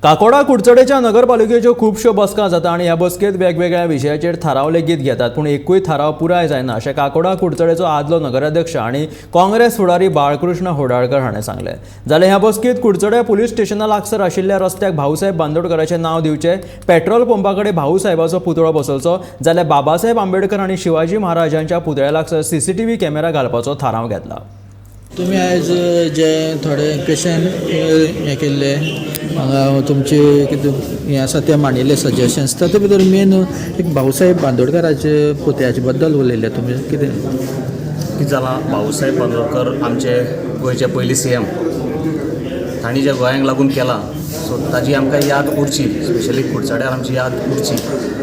काकोडा कुडचडेच्या नगरपालिकेच्यो खुबश्यो बसका जाता आणि ह्या बसकेत वेगवेगळ्या विशयाचेर थाराव लेगीत घेतात, पूण एकूय थाराव पुराय जायना अशें काकोडा कुडचडेचो आदलो नगराध्यक्ष आणि काँग्रेस फुडारी बाळकृष्ण होडाळकर हाणें सांगलें. जाल्यार ह्या बसकेत कुडचडे पुलीस स्टेशना लागसार आशिल्ल्या रस्त्याक भाऊसाहेब बांदोडकराचें नांव दिवचें, पेट्रोल पंपा कडेन भाऊसाहेबाचो पुतळो बसोवचो, जाल्यार बाबासाहेब आंबेडकर आनी शिवाजी महाराजांच्या पुतळ्या लागसार CCTV कॅमेरा घालपाचो थाराव घेतला. तुम्ही आज जे थोडे क्वेश्चन हे केल्ले हांगा तुमचे कितें हें आसा ते मांडिल्ले सजेशन्स तातूंत भितर मेन एक भाऊसाहेब बांदोडकराचे पुतळ्याचे बद्दल उलयल्ले तुमी कितें कितें जालां, भाऊसाहेब बांदोडकर आमचे गोंयचे पयले CM. तांणी जे गोंयांक लागून केलां सो ताजी आमकां याद उरची, स्पेशली कुडचड्यार आमची याद उरची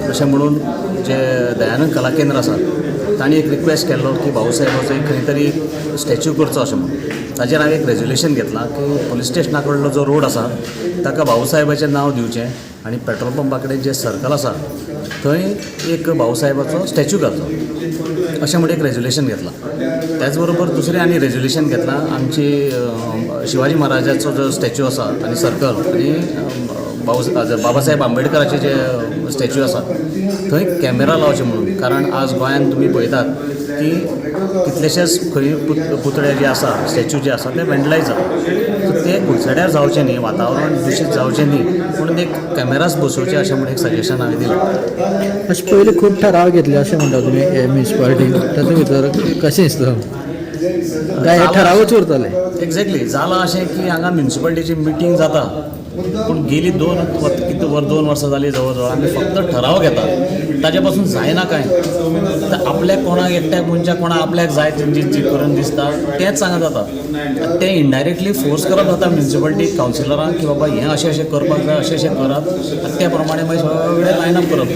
अशें म्हणून जे दयानंद कला केंद्र आसा तांणी एक रिक्वेस्ट केल्लो की भाऊसाहेबाचो एक खंय तरी स्टॅच्यू करचो अशें म्हणून. ताजेर हांवें एक रेजोल्युशन घेतलां की पुलीस स्टेशना कडलो जो रोड आसा ताका भाऊसाहेबाचें नांव दिवचें आनी पेट्रोल पंपा कडेन जे सर्कल आसा थंय एक भाऊसाहेबाचो स्टॅच्यू घालचो अशें म्हणून एक रेजोल्युशन घेतलां. त्याच बरोबर दुसरें आनी रेजोल्युशन घेतलां आमची शिवाजी महाराजाचो जो स्टॅच्यू आसा आनी सर्कल आनी बाबासाहेब आंबेडकराचे जे स्टॅच्यू आसा थंय कॅमेरा लावचे म्हणून. कारण आज गोंयांत तुमी पळयतात की कितलेशेच खंय पुतळे जे आसा स्टॅच्यू जे आसा ते वेंडलायज जाता. सो ते कुडचड्यार जावचें न्ही, वातावरण दुशीत जावचें न्ही म्हणून एक कॅमेराज बसोवचे अशें म्हणून एक सजेशन हांवें दिलें. अशें पयलीं खूब थाराव घेतले अशें म्हणटा तुमी हे म्युनिसिपालिटीन, तातूंत भितर कशें दिसता काय हे थारावच उरतले? एक्झॅक्टली जालां अशें की हांगा म्युनिसिपालिटीची मिटींग जाता पूण गेली 2 वर्सां जालीं जवळ जवळ आमी फक्त ठराव घेतात, ताजे पासून जायना कांय. तर आपल्याक कोणाक एकट्याक मनशाक कोणाक आपल्याक जाय जी करून दिसता तेंच सांगत जाता. ते इनडायरेक्टली फोर्स करप जाता म्युनिसिपालिटी कावन्सिलरांक की बाबा हें अशें करपाक जाय, अशें करात, त्या प्रमाणे मागीर सगळें लायन अप करप.